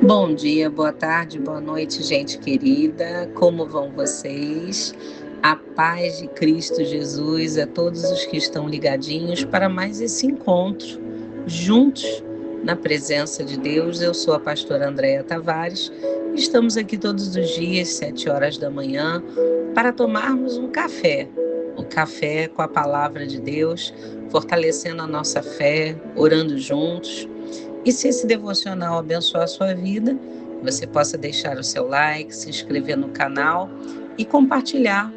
Bom dia, boa tarde, boa noite, gente querida. Como vão vocês? A paz de Cristo Jesus a todos os que estão ligadinhos para mais esse encontro, juntos na presença de Deus. Eu sou a pastora Andréa Tavares. Estamos aqui todos os dias, 7 horas da manhã, para tomarmos um café com a palavra de Deus, fortalecendo a nossa fé, orando juntos. E se esse devocional abençoar a sua vida, você possa deixar o seu like, se inscrever no canal e compartilhar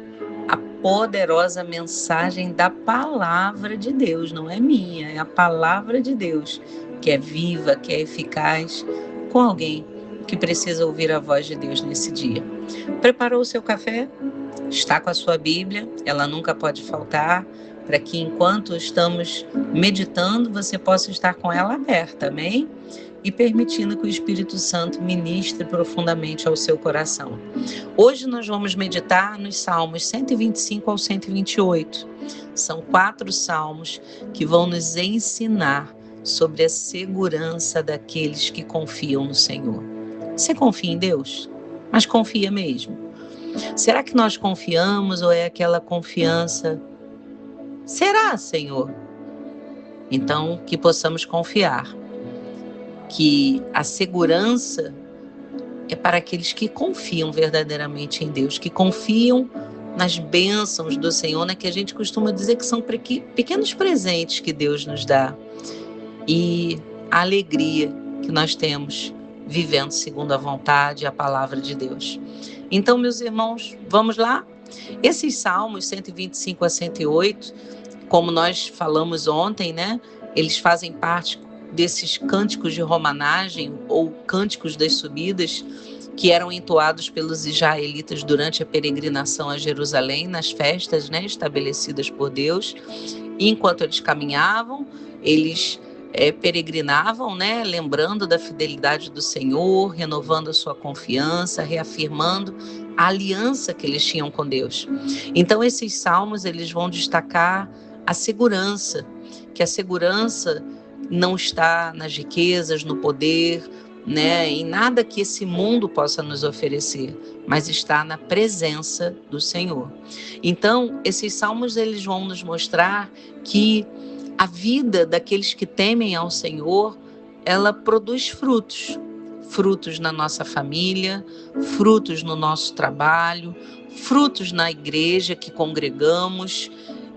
a poderosa mensagem da palavra de Deus. Não é minha, é a palavra de Deus, que é viva, que é eficaz, com alguém que precisa ouvir a voz de Deus nesse dia. Preparou o seu café? Está com a sua Bíblia? Ela nunca pode faltar, para que enquanto estamos meditando, você possa estar com ela aberta, amém? E permitindo que o Espírito Santo ministre profundamente ao seu coração. Hoje nós vamos meditar nos Salmos 125 ao 128. São 4 salmos que vão nos ensinar sobre a segurança daqueles que confiam no Senhor. Você confia em Deus? Mas confia mesmo? Será que nós confiamos ou é aquela confiança? Será, Senhor? Então, que possamos confiar que a segurança é para aqueles que confiam verdadeiramente em Deus, que confiam nas bênçãos do Senhor, né? Que a gente costuma dizer que são pequenos presentes que Deus nos dá, e a alegria que nós temos vivendo segundo a vontade e a palavra de Deus. Então, meus irmãos, vamos lá? Esses salmos 125 a 108, como nós falamos ontem, né? Eles fazem parte desses cânticos de romanagem ou cânticos das subidas que eram entoados pelos israelitas durante a peregrinação a Jerusalém, nas festas, né, estabelecidas por Deus. E enquanto eles caminhavam, eles peregrinavam, né, lembrando da fidelidade do Senhor, renovando a sua confiança, reafirmando a aliança que eles tinham com Deus. Então esses salmos, eles vão destacar a segurança, que a segurança não está nas riquezas, no poder, né, em nada que esse mundo possa nos oferecer, mas está na presença do Senhor. Então, esses salmos, eles vão nos mostrar que a vida daqueles que temem ao Senhor, ela produz frutos. Frutos na nossa família, frutos no nosso trabalho, frutos na igreja que congregamos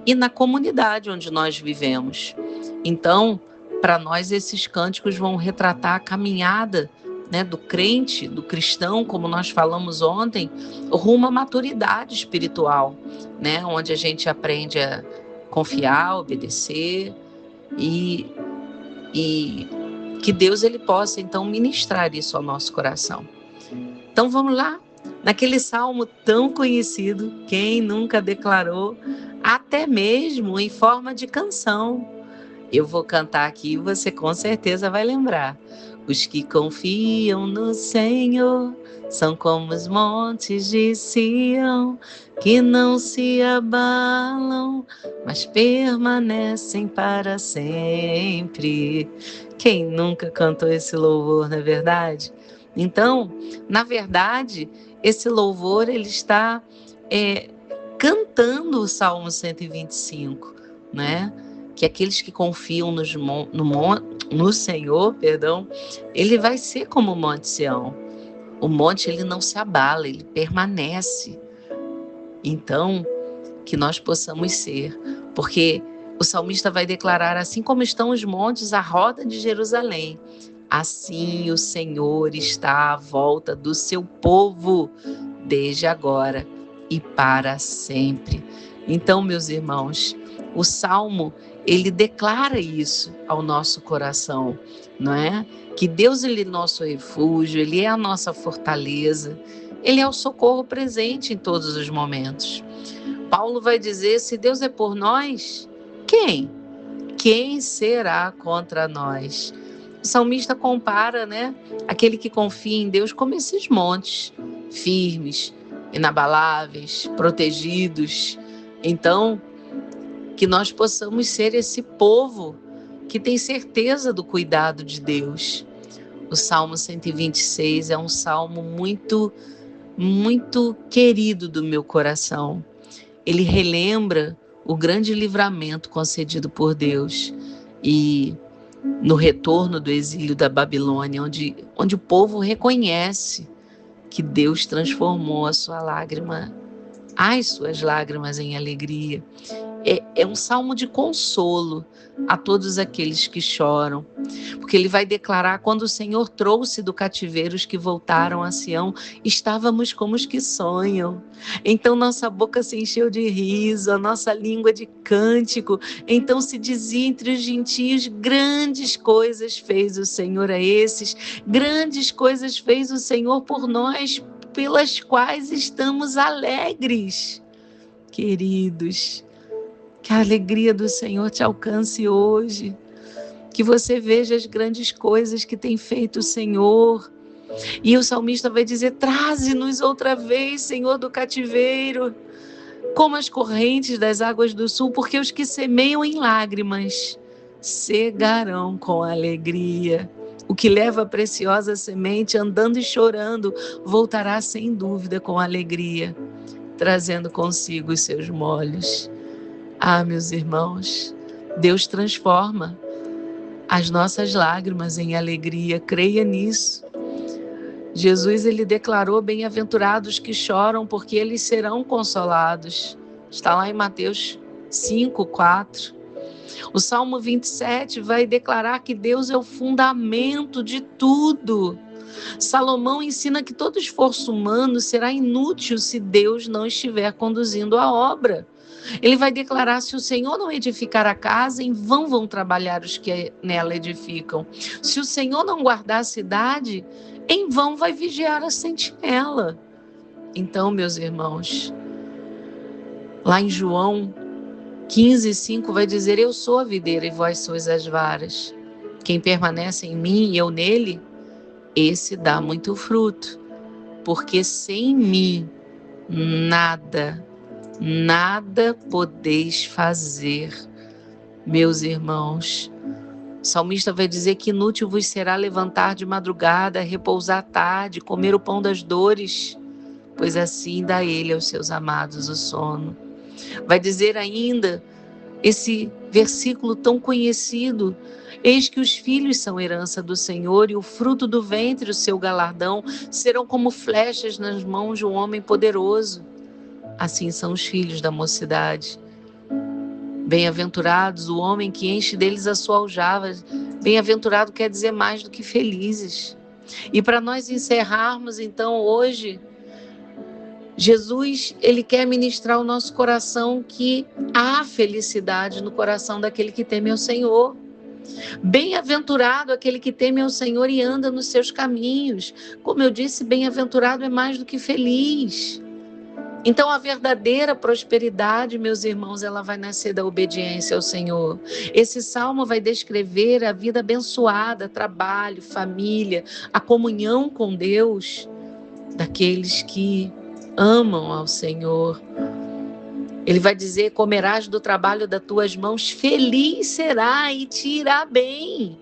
e na comunidade onde nós vivemos. Então, para nós, esses cânticos vão retratar a caminhada, né, do crente, do cristão, como nós falamos ontem, rumo à maturidade espiritual, né, onde a gente aprende a confiar, obedecer e que Deus ele possa então ministrar isso ao nosso coração. Então vamos lá, naquele salmo tão conhecido, quem nunca declarou, até mesmo em forma de canção. Eu vou cantar aqui e você com certeza vai lembrar. Os que confiam no Senhor são como os montes de Sião, que não se abalam, mas permanecem para sempre. Quem nunca cantou esse louvor, não é verdade? Então, na verdade, esse louvor ele está cantando o Salmo 125, né? Que aqueles que confiam no Senhor, ele vai ser como o Monte Sião. O monte ele não se abala, ele permanece. Então, que nós possamos ser, porque o salmista vai declarar, assim como estão os montes à roda de Jerusalém, assim o Senhor está à volta do seu povo, desde agora e para sempre. Então, meus irmãos, o Salmo, ele declara isso ao nosso coração, não é? Que Deus, ele é nosso refúgio, ele é a nossa fortaleza, ele é o socorro presente em todos os momentos. Paulo vai dizer, se Deus é por nós, quem? Quem será contra nós? O salmista compara, né, aquele que confia em Deus como esses montes, firmes, inabaláveis, protegidos. Então, que nós possamos ser esse povo que tem certeza do cuidado de Deus. O Salmo 126 é um salmo muito, muito querido do meu coração. Ele relembra o grande livramento concedido por Deus e no retorno do exílio da Babilônia, onde o povo reconhece que Deus transformou as suas lágrimas em alegria. É um salmo de consolo a todos aqueles que choram, porque ele vai declarar: quando o Senhor trouxe do cativeiro os que voltaram a Sião, estávamos como os que sonham. Então nossa boca se encheu de riso, a nossa língua de cântico. Então se dizia entre os gentios: grandes coisas fez o Senhor a esses, grandes coisas fez o Senhor por nós, pelas quais estamos alegres. Queridos, que a alegria do Senhor te alcance hoje, que você veja as grandes coisas que tem feito o Senhor. E o salmista vai dizer: traze-nos outra vez, Senhor, do cativeiro, como as correntes das águas do sul, porque os que semeiam em lágrimas cegarão com alegria. O que leva a preciosa semente, andando e chorando, voltará sem dúvida com alegria, trazendo consigo os seus molhos. Ah, meus irmãos, Deus transforma as nossas lágrimas em alegria, creia nisso. Jesus, ele declarou: bem-aventurados que choram, porque eles serão consolados. Está lá em Mateus 5:4. O Salmo 27 vai declarar que Deus é o fundamento de tudo. Salomão ensina que todo esforço humano será inútil se Deus não estiver conduzindo a obra. Ele vai declarar: se o Senhor não edificar a casa, em vão vão trabalhar os que nela edificam. Se o Senhor não guardar a cidade, em vão vai vigiar a sentinela. Então, meus irmãos, lá em João 15:5 vai dizer: eu sou a videira e vós sois as varas. Quem permanece em mim e eu nele, esse dá muito fruto, porque sem mim nada podeis fazer. Meus irmãos, o salmista vai dizer que inútil vos será levantar de madrugada, repousar à tarde, comer o pão das dores, pois assim dá ele aos seus amados o sono. Vai dizer ainda esse versículo tão conhecido: eis que os filhos são herança do Senhor, e o fruto do ventre, o seu galardão, serão como flechas nas mãos de um homem poderoso. Assim são os filhos da mocidade. Bem-aventurados o homem que enche deles a sua aljava. Bem-aventurado quer dizer mais do que felizes. E para nós encerrarmos então hoje, Jesus, ele quer ministrar ao nosso coração que há felicidade no coração daquele que teme ao Senhor. Bem-aventurado aquele que teme ao Senhor e anda nos seus caminhos. Como eu disse, bem-aventurado é mais do que feliz. Então a verdadeira prosperidade, meus irmãos, ela vai nascer da obediência ao Senhor. Esse salmo vai descrever a vida abençoada, trabalho, família, a comunhão com Deus daqueles que amam ao Senhor. Ele vai dizer: comerás do trabalho das tuas mãos, feliz será e te irá bem.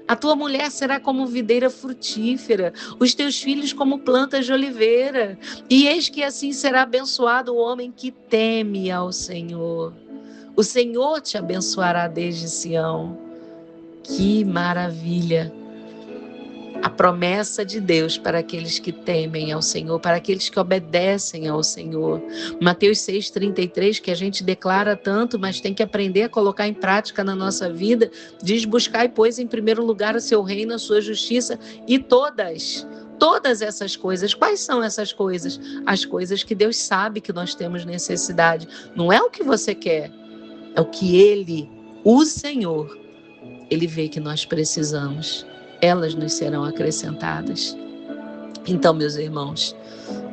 A tua mulher será como videira frutífera, os teus filhos como plantas de oliveira. E eis que assim será abençoado o homem que teme ao Senhor. O Senhor te abençoará desde Sião. Que maravilha! A promessa de Deus para aqueles que temem ao Senhor, para aqueles que obedecem ao Senhor. Mateus 6,33, que a gente declara tanto, mas tem que aprender a colocar em prática na nossa vida, diz: buscai, pois, em primeiro lugar o seu reino, a sua justiça, e todas essas coisas. Quais são essas coisas? As coisas que Deus sabe que nós temos necessidade. Não é o que você quer, é o que Ele, o Senhor, Ele vê que nós precisamos. Elas nos serão acrescentadas. Então, meus irmãos,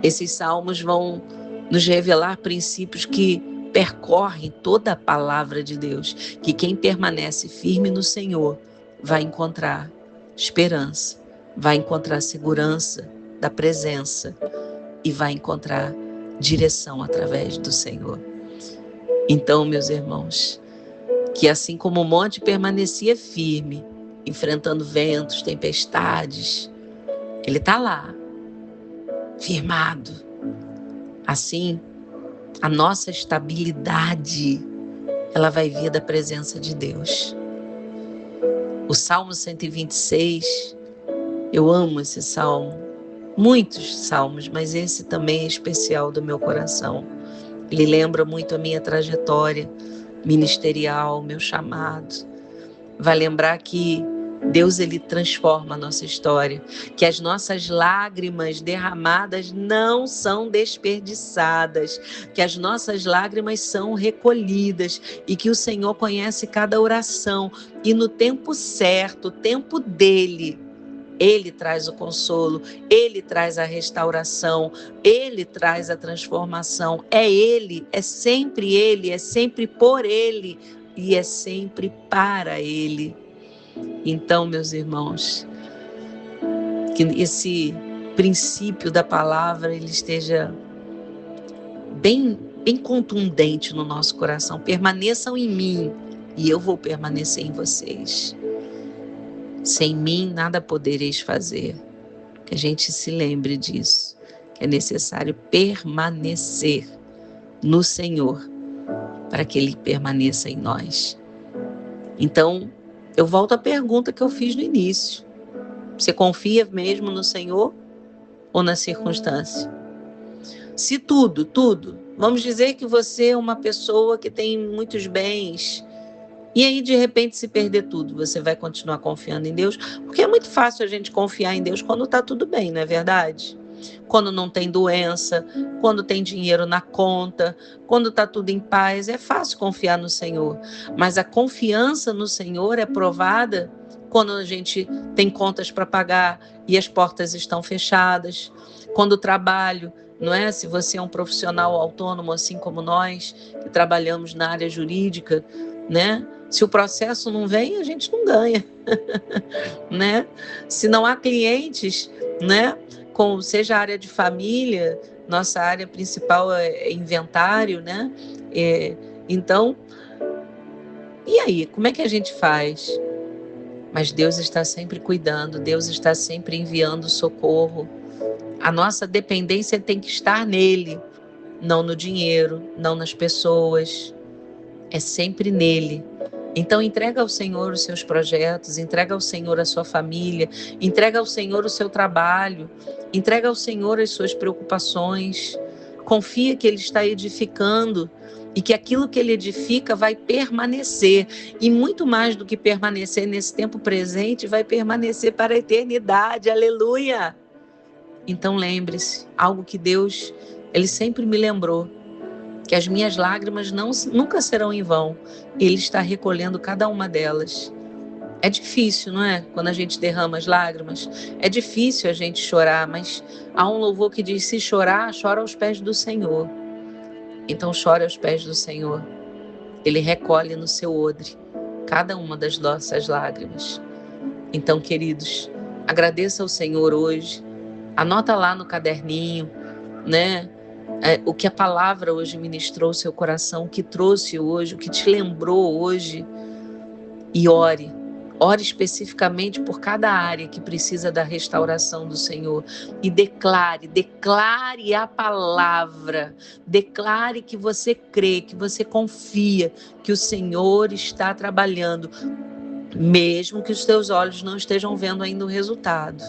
esses salmos vão nos revelar princípios que percorrem toda a palavra de Deus, que quem permanece firme no Senhor vai encontrar esperança, vai encontrar segurança da presença e vai encontrar direção através do Senhor. Então, meus irmãos, que assim como o monte permanecia firme, enfrentando ventos, tempestades. Ele está lá, firmado. Assim, a nossa estabilidade, ela vai vir da presença de Deus. O Salmo 126, eu amo esse salmo. Muitos salmos, mas esse também é especial do meu coração. Ele lembra muito a minha trajetória ministerial, meu chamado. Vai lembrar que Deus, ele transforma a nossa história, que as nossas lágrimas derramadas não são desperdiçadas, que as nossas lágrimas são recolhidas e que o Senhor conhece cada oração e no tempo certo, o tempo dele, Ele traz o consolo, Ele traz a restauração, Ele traz a transformação. É Ele, é sempre por Ele e é sempre para Ele. Então, meus irmãos, que esse princípio da palavra ele esteja bem contundente no nosso coração. Permaneçam em mim e eu vou permanecer em vocês. Sem mim nada podereis fazer. Que a gente se lembre disso, que é necessário permanecer no Senhor para que Ele permaneça em nós. Então, eu volto à pergunta que eu fiz no início. Você confia mesmo no Senhor ou na circunstância? Se tudo, vamos dizer que você é uma pessoa que tem muitos bens, e aí de repente se perder tudo, você vai continuar confiando em Deus? Porque é muito fácil a gente confiar em Deus quando está tudo bem, não é verdade? Quando não tem doença, quando tem dinheiro na conta, quando está tudo em paz, é fácil confiar no Senhor. Mas a confiança no Senhor é provada quando a gente tem contas para pagar e as portas estão fechadas, quando o trabalho, não é? Se você é um profissional autônomo, assim como nós, que trabalhamos na área jurídica, né? Se o processo não vem, a gente não ganha, né? Se não há clientes, né? Seja a área de família, nossa área principal é inventário, né? Então, e aí, como é que a gente faz? Mas Deus está sempre cuidando, Deus está sempre enviando socorro. A nossa dependência tem que estar nele, não no dinheiro, não nas pessoas, é sempre nele. Então entrega ao Senhor os seus projetos, entrega ao Senhor a sua família, entrega ao Senhor o seu trabalho, entrega ao Senhor as suas preocupações, confia que Ele está edificando e que aquilo que Ele edifica vai permanecer, e muito mais do que permanecer nesse tempo presente, vai permanecer para a eternidade, aleluia! Então lembre-se, algo que Deus, Ele sempre me lembrou, que as minhas lágrimas nunca serão em vão. Ele está recolhendo cada uma delas. É difícil, não é? Quando a gente derrama as lágrimas, é difícil a gente chorar, mas há um louvor que diz, se chorar, chora aos pés do Senhor. Então chore aos pés do Senhor. Ele recolhe no seu odre cada uma das nossas lágrimas. Então, queridos, agradeça ao Senhor hoje, anota lá no caderninho, né? O que a palavra hoje ministrou ao seu coração, o que trouxe hoje, o que te lembrou hoje, e ore especificamente por cada área que precisa da restauração do Senhor, e declare a palavra, declare que você crê, que você confia, que o Senhor está trabalhando, mesmo que os teus olhos não estejam vendo ainda o resultado.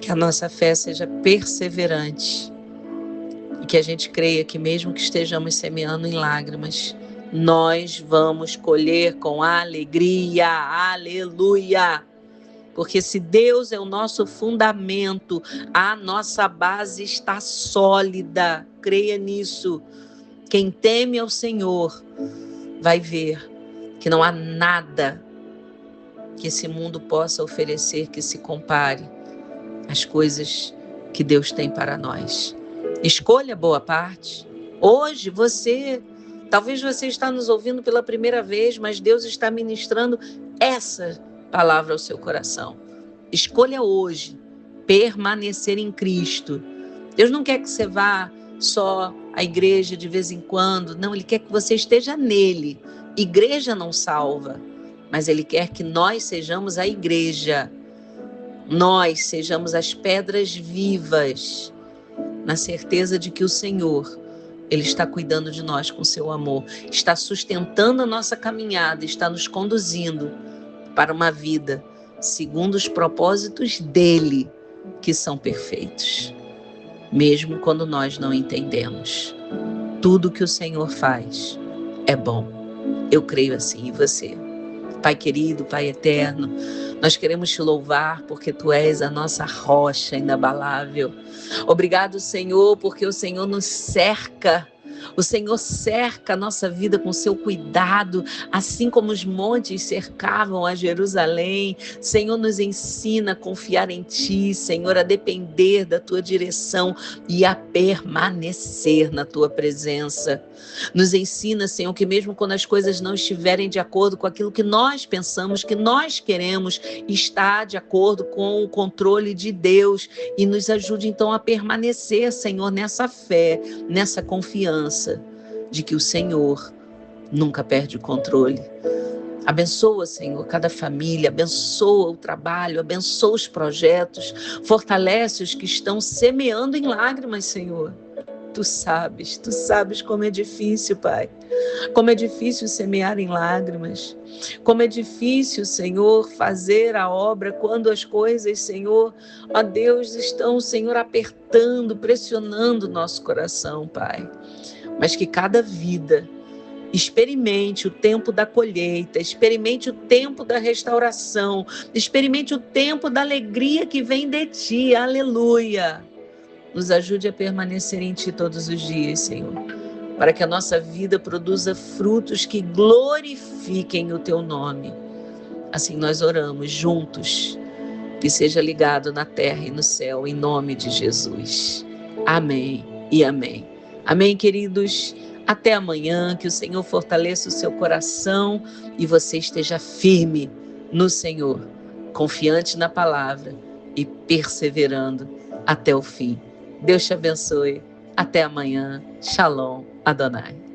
Que a nossa fé seja perseverante, e que a gente creia que mesmo que estejamos semeando em lágrimas, nós vamos colher com alegria, aleluia! Porque se Deus é o nosso fundamento, a nossa base está sólida, creia nisso. Quem teme ao Senhor vai ver que não há nada que esse mundo possa oferecer que se compare às coisas que Deus tem para nós. Escolha boa parte. Hoje talvez você está nos ouvindo pela primeira vez, mas Deus está ministrando essa palavra ao seu coração. Escolha hoje permanecer em Cristo. Deus não quer que você vá só à igreja de vez em quando. Não, Ele quer que você esteja nele. Igreja não salva. mas Ele quer que nós sejamos a igreja. Nós sejamos as pedras vivas, na certeza de que o Senhor, Ele está cuidando de nós com seu amor, está sustentando a nossa caminhada, está nos conduzindo para uma vida segundo os propósitos dEle, que são perfeitos. Mesmo quando nós não entendemos, tudo que o Senhor faz é bom. Eu creio assim em você. Pai querido, Pai eterno, nós queremos te louvar porque Tu és a nossa rocha inabalável. Obrigado, Senhor, porque o Senhor nos cerca. O Senhor cerca a nossa vida com seu cuidado, assim como os montes cercavam a Jerusalém. Senhor, nos ensina a confiar em Ti, Senhor, a depender da Tua direção e a permanecer na Tua presença. Nos ensina, Senhor, que mesmo quando as coisas não estiverem de acordo com aquilo que nós pensamos, que nós queremos, está de acordo com o controle de Deus, e nos ajude então a permanecer, Senhor, nessa fé, nessa confiança de que o Senhor nunca perde o controle. Abençoa, Senhor, cada família, abençoa o trabalho, abençoa os projetos, fortalece os que estão semeando em lágrimas, Senhor. Tu sabes como é difícil, Pai. Como é difícil semear em lágrimas. Como é difícil, Senhor, fazer a obra quando as coisas, Senhor, ó Deus, estão, Senhor, apertando, pressionando o nosso coração, Pai. Mas que cada vida experimente o tempo da colheita, experimente o tempo da restauração, experimente o tempo da alegria que vem de Ti. Aleluia! Nos ajude a permanecer em Ti todos os dias, Senhor, para que a nossa vida produza frutos que glorifiquem o Teu nome. Assim nós oramos juntos, que seja ligado na terra e no céu, em nome de Jesus. Amém e amém. Amém, queridos? Até amanhã, que o Senhor fortaleça o seu coração e você esteja firme no Senhor, confiante na palavra e perseverando até o fim. Deus te abençoe. Até amanhã. Shalom Adonai.